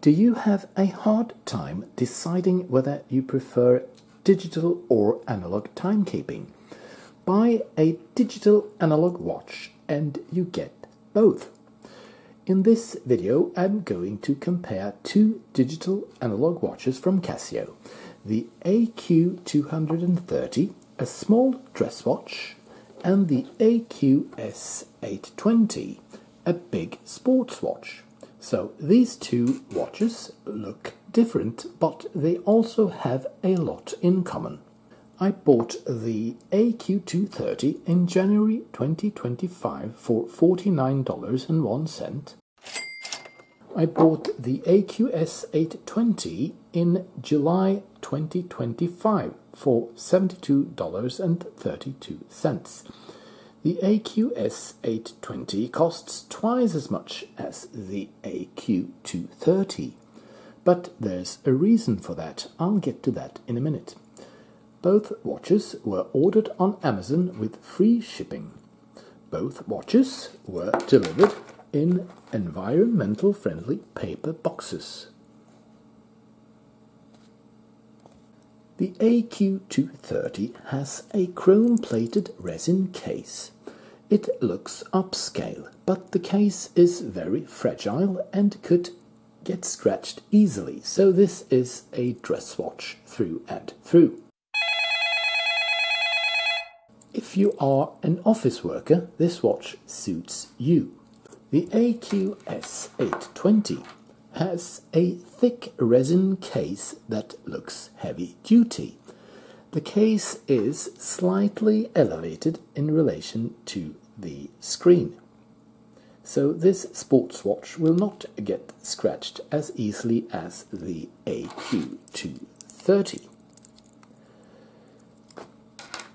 Do you have a hard time deciding whether you prefer digital or analog timekeeping? Buy a digital analog watch and you get both. In this video, I'm going to compare two digital analog watches from Casio, the AQ-230, a small dress watch, and the AQ-S820, a big sports watch. So these two watches look different, but they also have a lot in common. I bought the AQ-230 in January 2025 for $49.01. I bought the AQ-S820 in July 2025 for $72.32. The AQ-S820 costs twice as much as the AQ-230, but there's a reason for that. I'll get to that in a minute. Both watches were ordered on Amazon with free shipping. Both watches were delivered in environmental-friendly paper boxes. The AQ-230 has a chrome-plated resin case. It looks upscale, but the case is very fragile and could get scratched easily, so this is a dress watch through and through. If you are an office worker, this watch suits you. The AQ-S820 has a thick resin case that looks heavy-duty. The case is slightly elevated in relation to the screen, so this sports watch will not get scratched as easily as the AQ-230.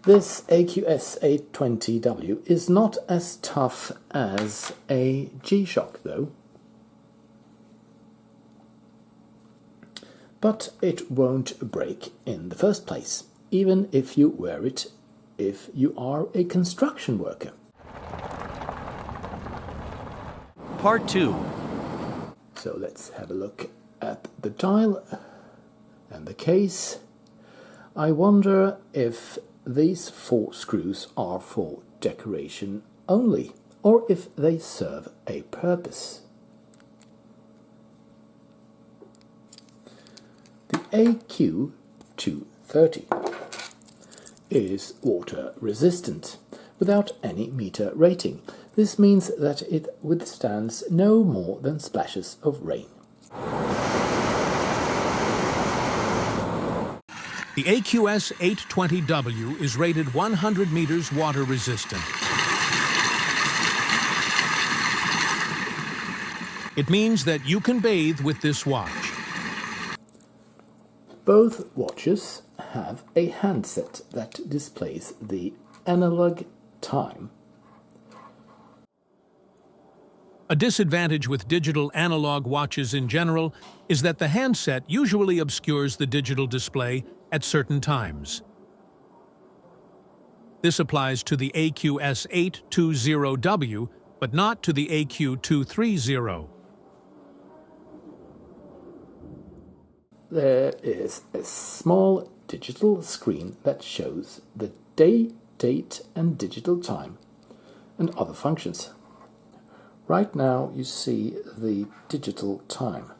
This AQ-S820W is not as tough as a G-Shock though, but it won't break in the first place, even if you wear it if you are a construction worker. Part 2. So let's have a look at the dial and the case. I wonder if these 4 screws are for decoration only, or if they serve a purpose. The AQ-230 is water resistant without any meter rating. This means that it withstands no more than splashes of rain. The AQ-S820W is rated 100 meters water resistant. It means that you can bathe with this watch. Both watches have a handset that displays the analog time. A disadvantage with digital analog watches in general is that the handset usually obscures the digital display at certain times. This applies to the AQ-S820W, but not to the AQ-230. There is a small digital screen that shows the day, date and digital time and other functions. Right now you see the digital time.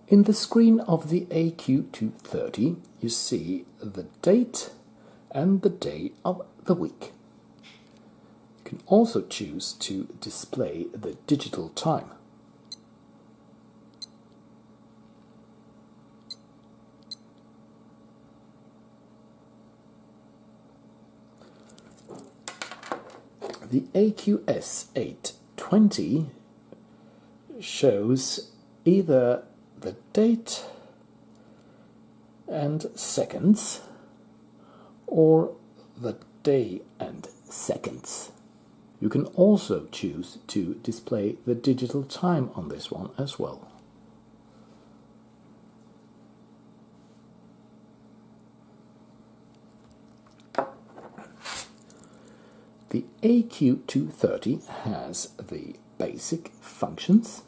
In the screen of the AQ-230 you see the date and the day of the week. You can also choose to display the digital time. The AQ-S820 shows either the date and seconds or the day and seconds. You can also choose to display the digital time on this one as well. The AQ-230 has the basic functions.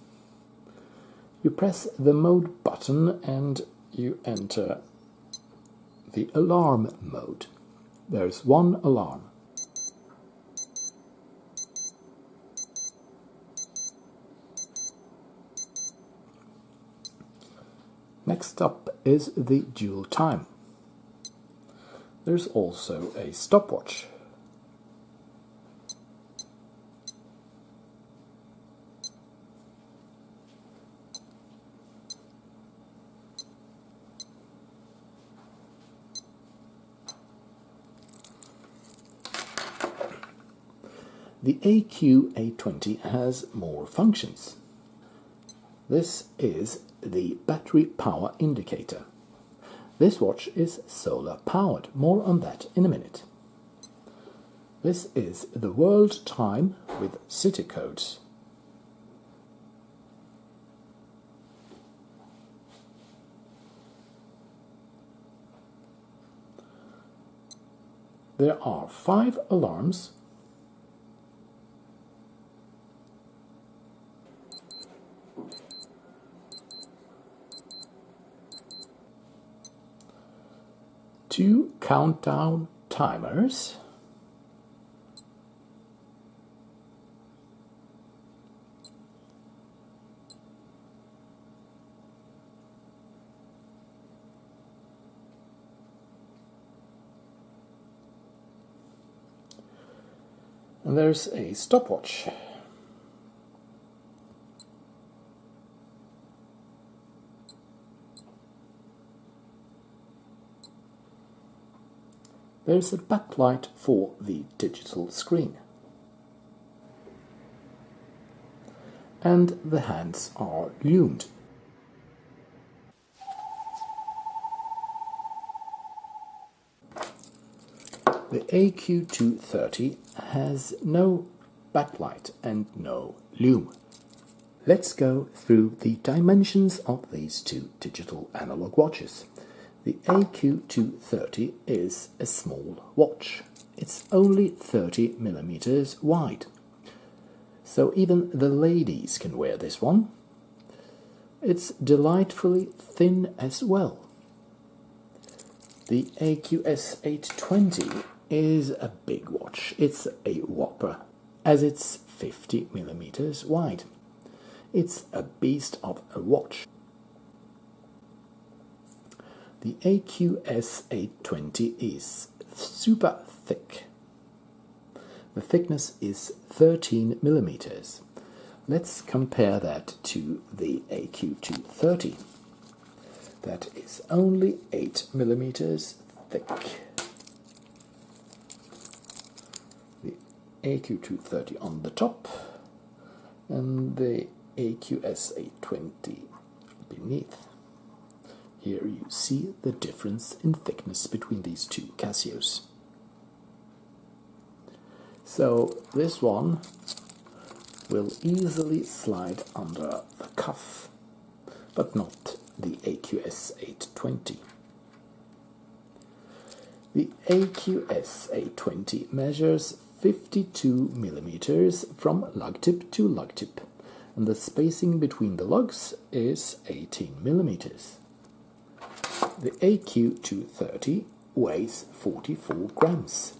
You press the mode button and you enter the alarm mode. There's one alarm. Next up is the dual time. There's also a stopwatch. The AQ-820 has more functions. This is the battery power indicator. This watch is solar powered. More on that in a minute. This is the world time with city codes. There are 5 alarms. Two countdown timers. And there's a stopwatch. There's a backlight for the digital screen. And the hands are lumed. The AQ-230 has no backlight and no lume. Let's go through the dimensions of these two digital analog watches. The AQ-230 is a small watch. It's only 30 millimeters wide. So even the ladies can wear this one. It's delightfully thin as well. The AQ-S820 is a big watch. It's a whopper, as it's 50 millimeters wide. It's a beast of a watch. The AQ-S820 is super thick. The thickness is 13 millimeters. Let's compare that to the AQ-230. That is only 8 millimeters thick. The AQ-230 on the top and the AQ-S820 beneath. Here you see the difference in thickness between these two Casios. So this one will easily slide under the cuff, but not the AQ-S820. The AQ-S820 measures 52 millimeters from lug tip to lug tip, and the spacing between the lugs is 18 millimeters. The AQ-230 weighs 44 grams.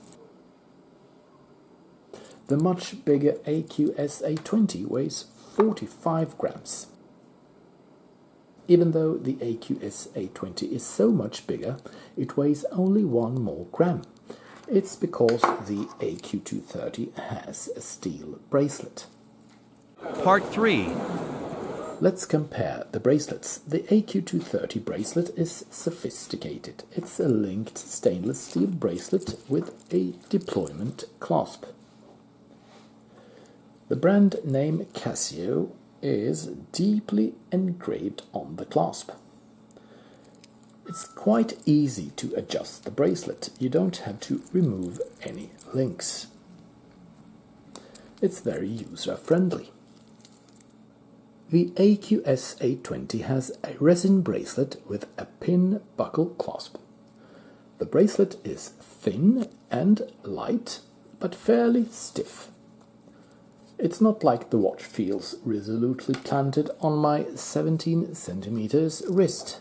The much bigger AQ-S820 weighs 45 grams. Even though the AQ-S820 is so much bigger, it weighs only 1 more gram. It's because the AQ-230 has a steel bracelet. Part 3. Let's compare the bracelets. The AQ-230 bracelet is sophisticated. It's a linked stainless steel bracelet with a deployment clasp. The brand name Casio is deeply engraved on the clasp. It's quite easy to adjust the bracelet. You don't have to remove any links. It's very user-friendly. The AQ-S820 has a resin bracelet with a pin buckle clasp. The bracelet is thin and light, but fairly stiff. It's not like the watch feels resolutely planted on my 17 centimeters wrist.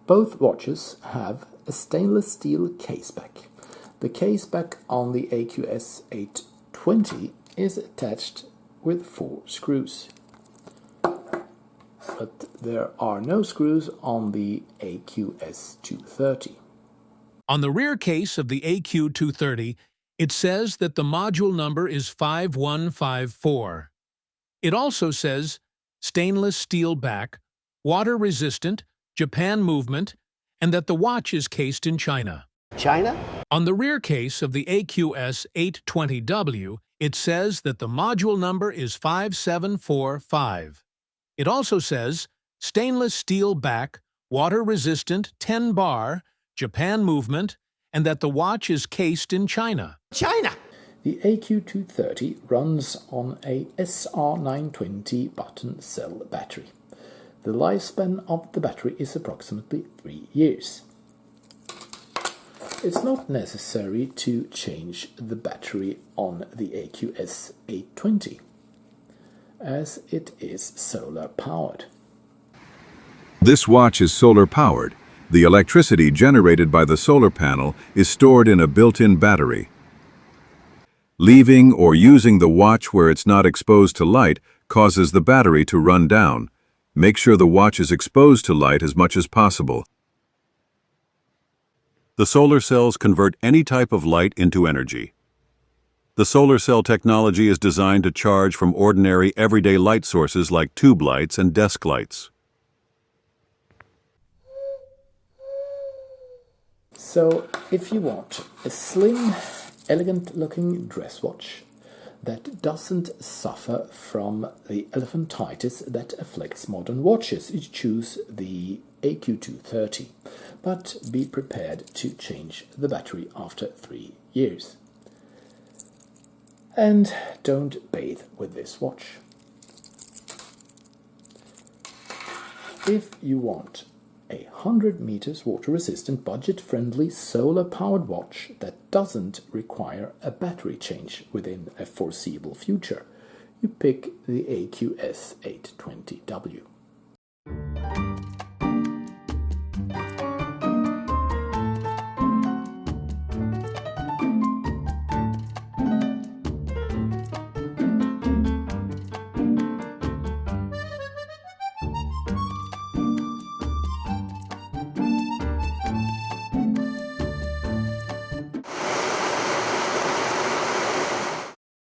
Both watches have a stainless steel caseback. The caseback on the AQ-S820 is attached with 4 screws. But there are no screws on the AQ-S230. On the rear case of the AQ-230, it says that the module number is 5154. It also says stainless steel back, water-resistant, Japan movement, and that the watch is cased in China. China? On the rear case of the AQ-S820W, it says that the module number is 5745. It also says stainless steel back, water-resistant, 10-bar, Japan movement, and that the watch is cased in China. China! The AQ-230 runs on a SR920 button cell battery. The lifespan of the battery is approximately 3 years. It's not necessary to change the battery on the AQ-S820, as it is solar powered. This watch is solar powered. The electricity generated by the solar panel is stored in a built-in battery. Leaving or using the watch where it's not exposed to light causes the battery to run down. Make sure the watch is exposed to light as much as possible. The solar cells convert any type of light into energy. The solar cell technology is designed to charge from ordinary everyday light sources like tube lights and desk lights. So, if you want a slim, elegant-looking dress watch that doesn't suffer from the elephantitis that afflicts modern watches, you choose the AQ-230, but be prepared to change the battery after 3 years. And don't bathe with this watch. If you want a 100 meters water-resistant, budget-friendly, solar-powered watch that doesn't require a battery change within a foreseeable future, you pick the AQ-S820W.